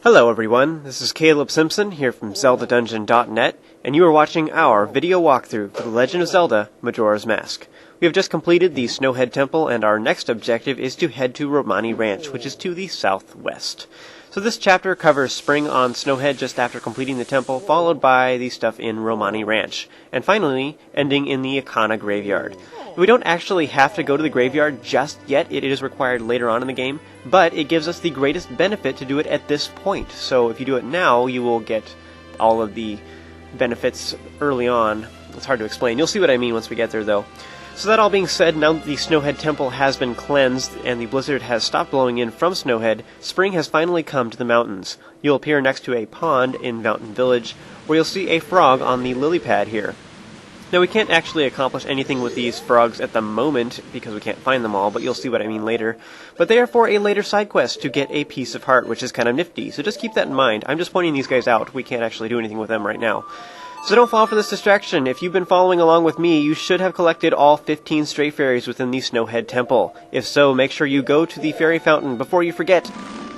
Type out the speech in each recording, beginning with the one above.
Hello everyone, this is Caleb Simpson here from ZeldaDungeon.net, and you are watching our video walkthrough for The Legend of Zelda Majora's Mask. We have just completed the Snowhead Temple, and our next objective is to head to Romani Ranch, which is to the southwest. So this chapter covers spring on Snowhead just after completing the temple, followed by the stuff in Romani Ranch, and finally ending in the Ikana Graveyard. We don't actually have to go to the graveyard just yet, it is required later on in the game, but it gives us the greatest benefit to do it at this point. So if you do it now, you will get all of the benefits early on. It's hard to explain. You'll see what I mean once we get there, though. So that all being said, now that the Snowhead Temple has been cleansed and the blizzard has stopped blowing in from Snowhead, spring has finally come to the mountains. You'll appear next to a pond in Mountain Village, where you'll see a frog on the lily pad here. Now, we can't actually accomplish anything with these frogs at the moment, because we can't find them all, but you'll see what I mean later. But they are for a later side quest to get a piece of heart, which is kind of nifty, so just keep that in mind. I'm just pointing these guys out. We can't actually do anything with them right now. So don't fall for this distraction. If you've been following along with me, you should have collected all 15 Stray Fairies within the Snowhead Temple. If so, make sure you go to the Fairy Fountain before you forget.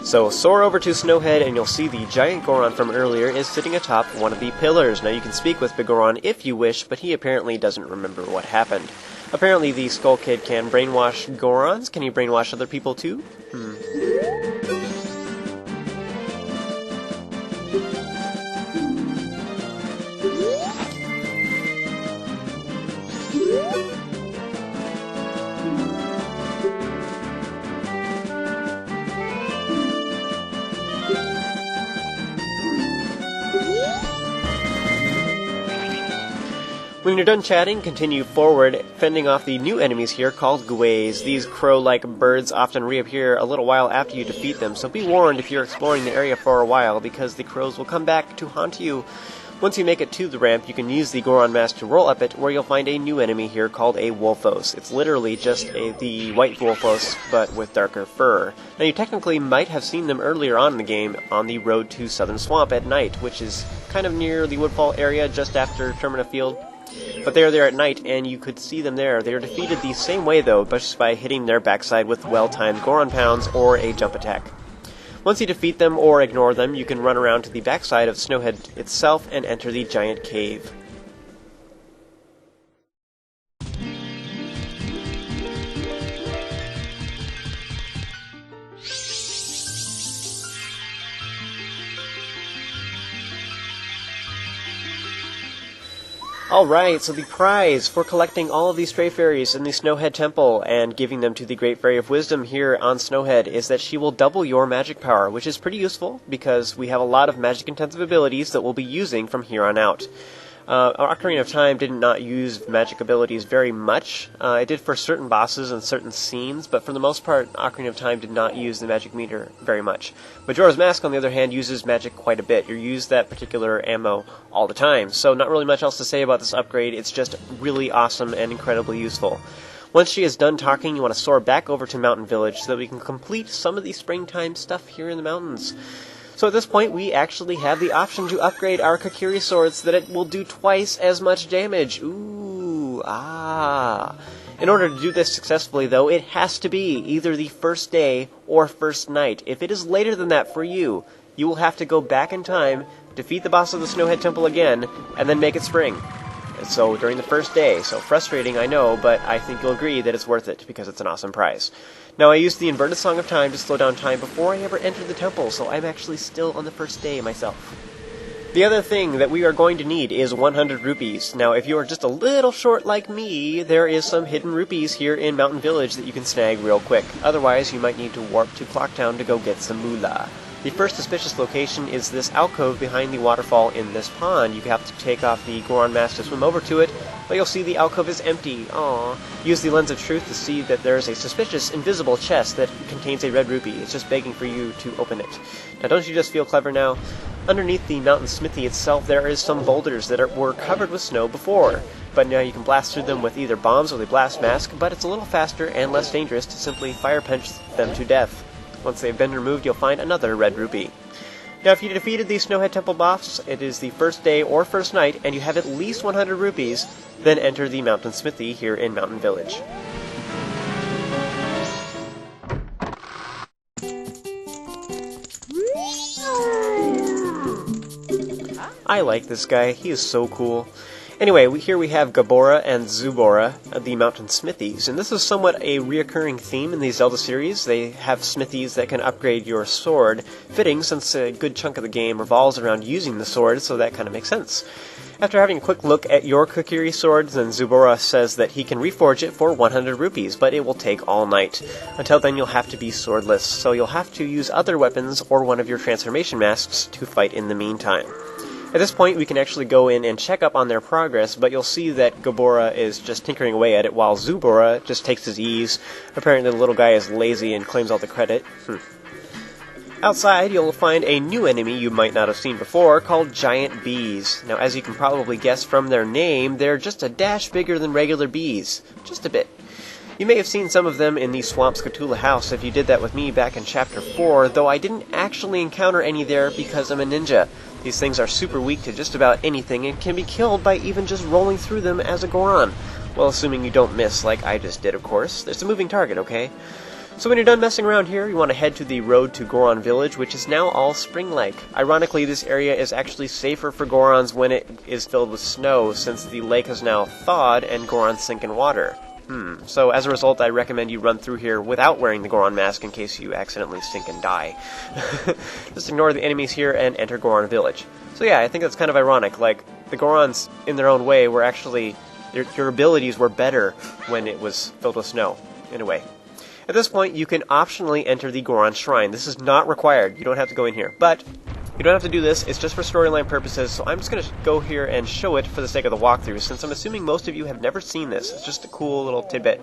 So soar over to Snowhead and you'll see the giant Goron from earlier is sitting atop one of the pillars. Now you can speak with Big Goron if you wish, but he apparently doesn't remember what happened. Apparently the Skull Kid can brainwash Gorons. Can he brainwash other people too? When you're done chatting, continue forward, fending off the new enemies here called Gways. These crow-like birds often reappear a little while after you defeat them, so be warned if you're exploring the area for a while, because the crows will come back to haunt you. Once you make it to the ramp, you can use the Goron mask to roll up it, where you'll find a new enemy here called a Wolfos. It's literally just the white Wolfos, but with darker fur. Now you technically might have seen them earlier on in the game on the road to Southern Swamp at night, which is kind of near the Woodfall area just after Termina Field. But they are there at night, and you could see them there. They are defeated the same way, though, just by hitting their backside with well-timed Goron Pounds or a jump attack. Once you defeat them or ignore them, you can run around to the backside of Snowhead itself and enter the giant cave. Alright, so the prize for collecting all of these Stray Fairies in the Snowhead Temple and giving them to the Great Fairy of Wisdom here on Snowhead is that she will double your magic power, which is pretty useful because we have a lot of magic-intensive abilities that we'll be using from here on out. Ocarina of Time did not use magic abilities very much. It did for certain bosses and certain scenes, but for the most part, Ocarina of Time did not use the magic meter very much. Majora's Mask, on the other hand, uses magic quite a bit. You use that particular ammo all the time, so not really much else to say about this upgrade. It's just really awesome and incredibly useful. Once she is done talking, you want to soar back over to Mountain Village so that we can complete some of the springtime stuff here in the mountains. So at this point, we actually have the option to upgrade our Kokiri Sword so that it will do twice as much damage. Ooh, In order to do this successfully, though, it has to be either the first day or first night. If it is later than that for you, you will have to go back in time, defeat the boss of the Snowhead Temple again, and then make it spring. So during the first day, so frustrating, I know, but I think you'll agree that it's worth it because it's an awesome prize. Now, I used the inverted Song of Time to slow down time before I ever entered the temple, so I'm actually still on the first day myself. The other thing that we are going to need is 100 rupees. Now, if you are just a little short like me, there is some hidden rupees here in Mountain Village that you can snag real quick. Otherwise, you might need to warp to Clocktown to go get some moolah. The first suspicious location is this alcove behind the waterfall in this pond. You have to take off the Goron mask to swim over to it, but you'll see the alcove is empty. Aww. Use the lens of truth to see that there is a suspicious invisible chest that contains a red rupee. It's just begging for you to open it. Now, don't you just feel clever now? Underneath the Mountain Smithy itself, there is some boulders that were covered with snow before, but now you can blast through them with either bombs or the blast mask, but it's a little faster and less dangerous to simply fire punch them to death. Once they've been removed, you'll find another red rupee. Now, if you defeated the Snowhead Temple boss, it is the first day or first night, and you have at least 100 rupees, then enter the Mountain Smithy here in Mountain Village. I like this guy, he is so cool. Anyway, here we have Gabora and Zubora, the Mountain Smithies, and this is somewhat a reoccurring theme in the Zelda series. They have smithies that can upgrade your sword, fitting since a good chunk of the game revolves around using the sword, so that kind of makes sense. After having a quick look at your Kokiri Sword, then Zubora says that he can reforge it for 100 rupees, but it will take all night. Until then, you'll have to be swordless, so you'll have to use other weapons or one of your transformation masks to fight in the meantime. At this point, we can actually go in and check up on their progress, but you'll see that Gabora is just tinkering away at it, while Zubora just takes his ease. Apparently the little guy is lazy and claims all the credit. Outside, you'll find a new enemy you might not have seen before, called Giant Bees. Now, as you can probably guess from their name, they're just a dash bigger than regular bees. Just a bit. You may have seen some of them in the Swamp Scatula house if you did that with me back in Chapter 4, though I didn't actually encounter any there because I'm a ninja. These things are super weak to just about anything and can be killed by even just rolling through them as a Goron. Well, assuming you don't miss like I just did, of course. It's a moving target, okay? So when you're done messing around here, you want to head to the road to Goron Village, which is now all spring-like. Ironically, this area is actually safer for Gorons when it is filled with snow, since the lake is now thawed and Gorons sink in water. So as a result, I recommend you run through here without wearing the Goron mask in case you accidentally sink and die. Just ignore the enemies here and enter Goron Village. So yeah, I think that's kind of ironic. Like, the Gorons, in their own way, were actually... Your abilities were better when it was filled with snow, in a way. At this point, you can optionally enter the Goron Shrine. This is not required. You don't have to go in here. But you don't have to do this. It's just for storyline purposes, so I'm just going to go here and show it for the sake of the walkthrough, since I'm assuming most of you have never seen this. It's just a cool little tidbit.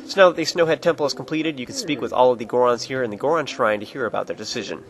So now that the Snowhead Temple is completed, you can speak with all of the Gorons here in the Goron Shrine to hear about their decision.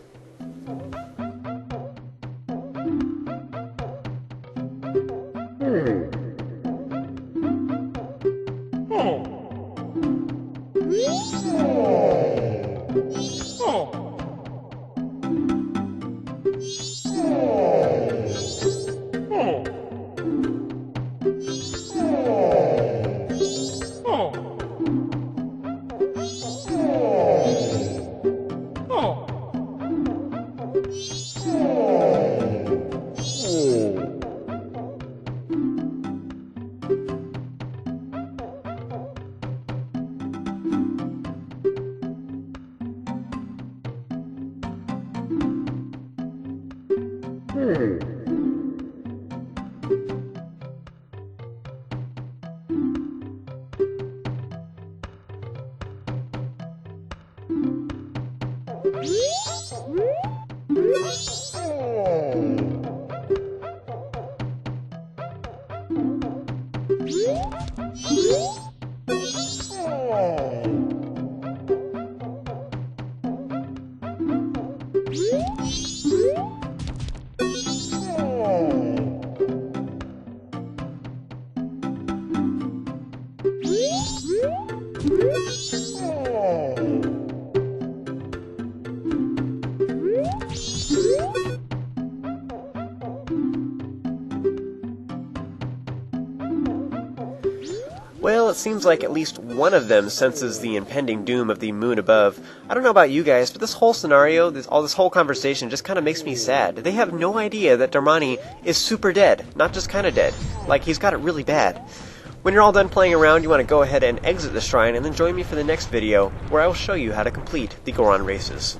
Well, it seems like at least one of them senses the impending doom of the moon above. I don't know about you guys, but this whole scenario, this whole conversation just kind of makes me sad. They have no idea that Darmani is super dead, not just kind of dead. Like, he's got it really bad. When you're all done playing around, you want to go ahead and exit the shrine and then join me for the next video, where I will show you how to complete the Goron races.